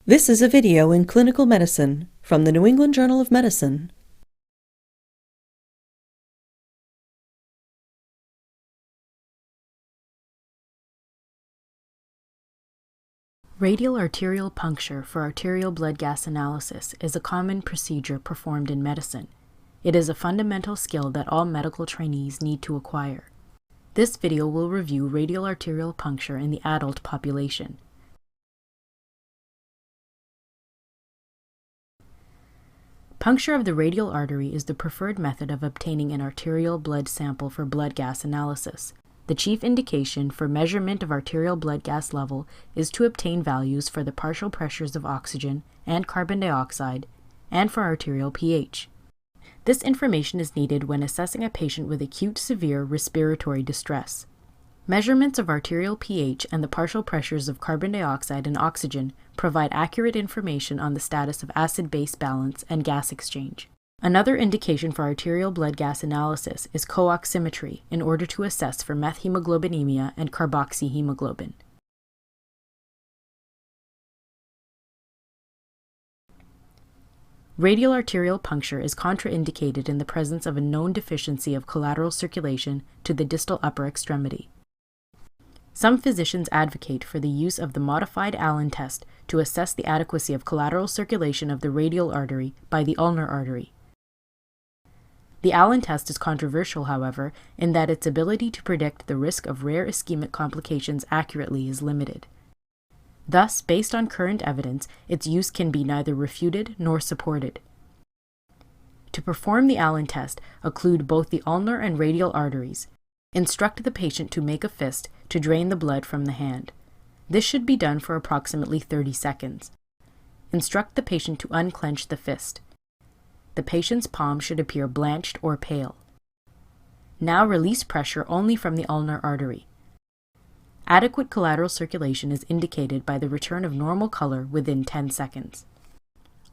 This is a video in clinical medicine from the New England Journal of Medicine. Radial arterial puncture for arterial blood gas analysis is a common procedure performed in medicine. It is a fundamental skill that all medical trainees need to acquire. This video will review radial arterial puncture in the adult population. Puncture of the radial artery is the preferred method of obtaining an arterial blood sample for blood gas analysis. The chief indication for measurement of arterial blood gas level is to obtain values for the partial pressures of oxygen and carbon dioxide, and for arterial pH. This information is needed when assessing a patient with acute severe respiratory distress. Measurements of arterial pH and the partial pressures of carbon dioxide and oxygen provide accurate information on the status of acid-base balance and gas exchange. Another indication for arterial blood gas analysis is co-oximetry in order to assess for methemoglobinemia and carboxyhemoglobin. Radial arterial puncture is contraindicated in the presence of a known deficiency of collateral circulation to the distal upper extremity. Some physicians advocate for the use of the modified Allen test to assess the adequacy of collateral circulation of the radial artery by the ulnar artery. The Allen test is controversial, however, in that its ability to predict the risk of rare ischemic complications accurately is limited. Thus, based on current evidence, its use can be neither refuted nor supported. To perform the Allen test, occlude both the ulnar and radial arteries. Instruct the patient to make a fist to drain the blood from the hand. This should be done for approximately 30 seconds. Instruct the patient to unclench the fist. The patient's palm should appear blanched or pale. Now release pressure only from the ulnar artery. Adequate collateral circulation is indicated by the return of normal color within 10 seconds.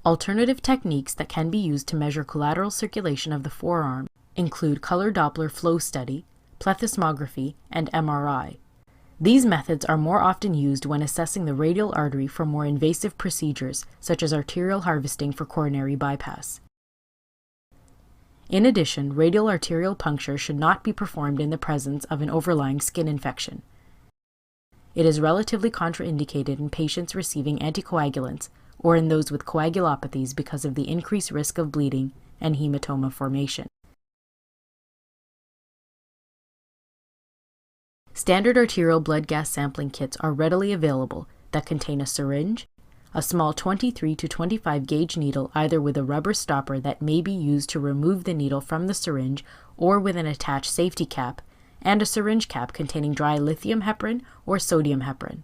Alternative techniques that can be used to measure collateral circulation of the forearm include color Doppler flow study, plethysmography, and MRI. These methods are more often used when assessing the radial artery for more invasive procedures, such as arterial harvesting for coronary bypass. In addition, radial arterial puncture should not be performed in the presence of an overlying skin infection. It is relatively contraindicated in patients receiving anticoagulants or in those with coagulopathies because of the increased risk of bleeding and hematoma formation. Standard arterial blood gas sampling kits are readily available that contain a syringe, a small 23 to 25 gauge needle either with a rubber stopper that may be used to remove the needle from the syringe or with an attached safety cap, and a syringe cap containing dry lithium heparin or sodium heparin.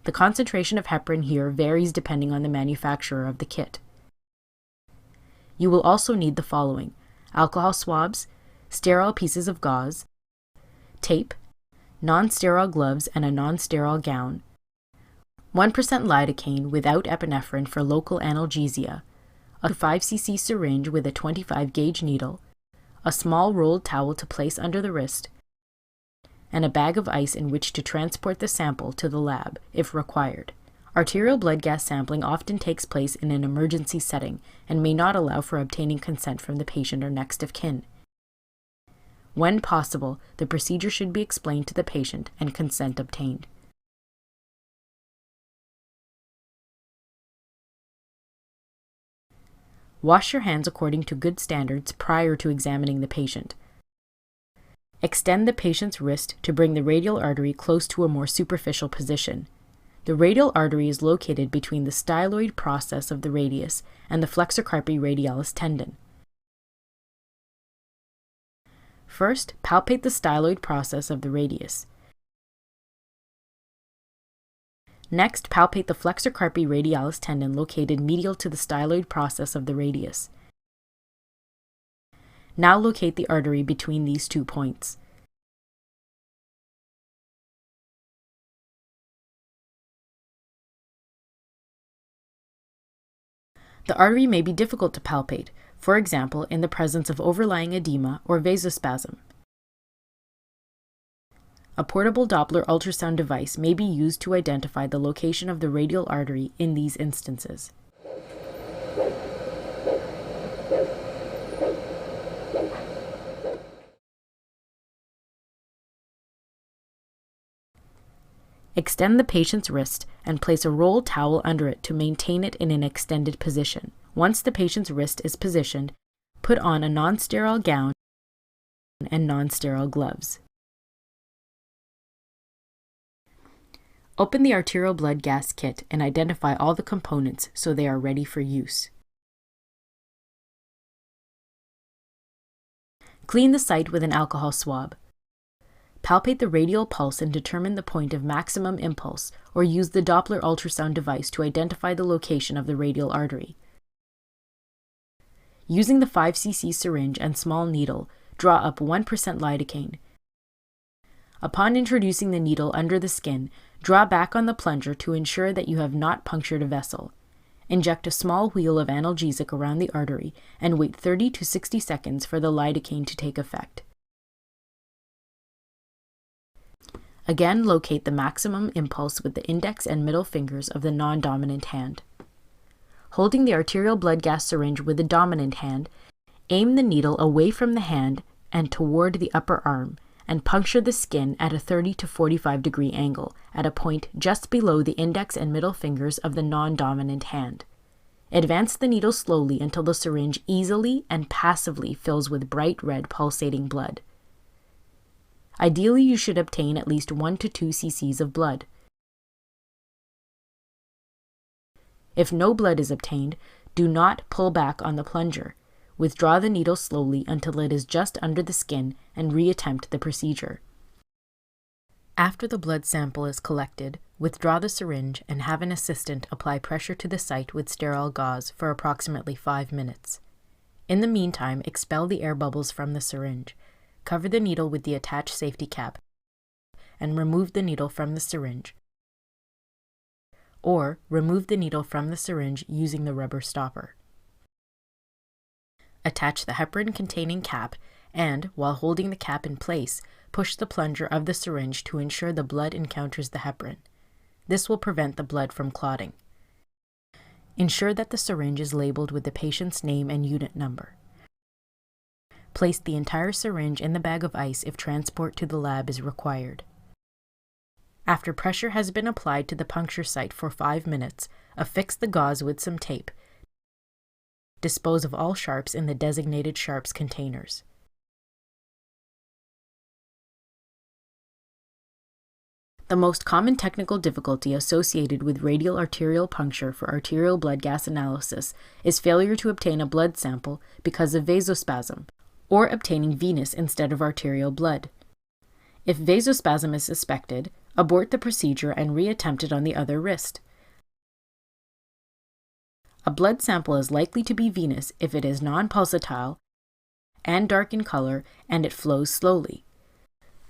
The concentration of heparin here varies depending on the manufacturer of the kit. You will also need the following: alcohol swabs, sterile pieces of gauze, tape, non-sterile gloves and a non-sterile gown, 1% lidocaine without epinephrine for local analgesia, a 5 cc syringe with a 25 gauge needle, a small rolled towel to place under the wrist, and a bag of ice in which to transport the sample to the lab if required. Arterial blood gas sampling often takes place in an emergency setting and may not allow for obtaining consent from the patient or next of kin. When possible, the procedure should be explained to the patient and consent obtained. Wash your hands according to good standards prior to examining the patient. Extend the patient's wrist to bring the radial artery close to a more superficial position. The radial artery is located between the styloid process of the radius and the flexor carpi radialis tendon. First, palpate the styloid process of the radius. Next, palpate the flexor carpi radialis tendon located medial to the styloid process of the radius. Now locate the artery between these 2 points. The artery may be difficult to palpate, for example, in the presence of overlying edema or vasospasm. A portable Doppler ultrasound device may be used to identify the location of the radial artery in these instances. Extend the patient's wrist and place a rolled towel under it to maintain it in an extended position. Once the patient's wrist is positioned, put on a non-sterile gown and non-sterile gloves. Open the arterial blood gas kit and identify all the components so they are ready for use. Clean the site with an alcohol swab. Palpate the radial pulse and determine the point of maximum impulse, or use the Doppler ultrasound device to identify the location of the radial artery. Using the 5 cc syringe and small needle, draw up 1% lidocaine. Upon introducing the needle under the skin, draw back on the plunger to ensure that you have not punctured a vessel. Inject a small wheal of analgesic around the artery and wait 30 to 60 seconds for the lidocaine to take effect. Again, locate the maximum impulse with the index and middle fingers of the non-dominant hand. Holding the arterial blood gas syringe with the dominant hand, aim the needle away from the hand and toward the upper arm, and puncture the skin at a 30 to 45 degree angle at a point just below the index and middle fingers of the non-dominant hand. Advance the needle slowly until the syringe easily and passively fills with bright red pulsating blood. Ideally, you should obtain at least 1 to 2 cc's of blood. If no blood is obtained, do not pull back on the plunger. Withdraw the needle slowly until it is just under the skin and reattempt the procedure. After the blood sample is collected, withdraw the syringe and have an assistant apply pressure to the site with sterile gauze for approximately 5 minutes. In the meantime, expel the air bubbles from the syringe. Cover the needle with the attached safety cap and remove the needle from the syringe. Or remove the needle from the syringe using the rubber stopper. Attach the heparin-containing cap and, while holding the cap in place, push the plunger of the syringe to ensure the blood encounters the heparin. This will prevent the blood from clotting. Ensure that the syringe is labeled with the patient's name and unit number. Place the entire syringe in the bag of ice if transport to the lab is required. After pressure has been applied to the puncture site for 5 minutes, affix the gauze with some tape. Dispose of all sharps in the designated sharps containers. The most common technical difficulty associated with radial arterial puncture for arterial blood gas analysis is failure to obtain a blood sample because of vasospasm, or obtaining venous instead of arterial blood. If vasospasm is suspected, abort the procedure and reattempt it on the other wrist. A blood sample is likely to be venous if it is non-pulsatile and dark in color and it flows slowly.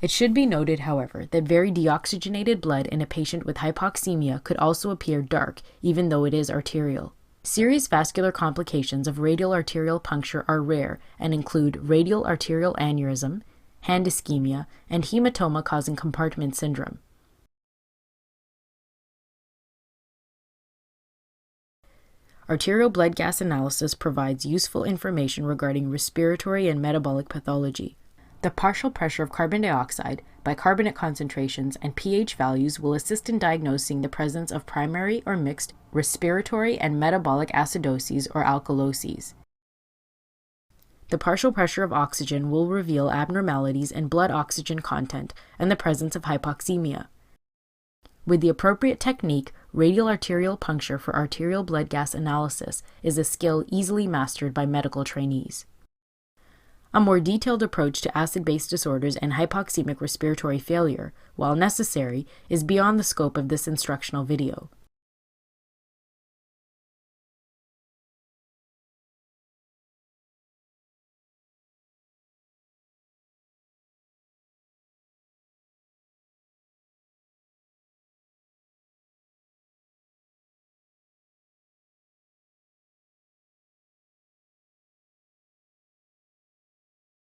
It should be noted, however, that very deoxygenated blood in a patient with hypoxemia could also appear dark, even though it is arterial. Serious vascular complications of radial arterial puncture are rare and include radial arterial aneurysm, hand ischemia, and hematoma causing compartment syndrome. Arterial blood gas analysis provides useful information regarding respiratory and metabolic pathology. The partial pressure of carbon dioxide, bicarbonate concentrations, and pH values will assist in diagnosing the presence of primary or mixed respiratory and metabolic acidoses or alkaloses. The partial pressure of oxygen will reveal abnormalities in blood oxygen content and the presence of hypoxemia. With the appropriate technique, radial arterial puncture for arterial blood gas analysis is a skill easily mastered by medical trainees. A more detailed approach to acid-base disorders and hypoxemic respiratory failure, while necessary, is beyond the scope of this instructional video.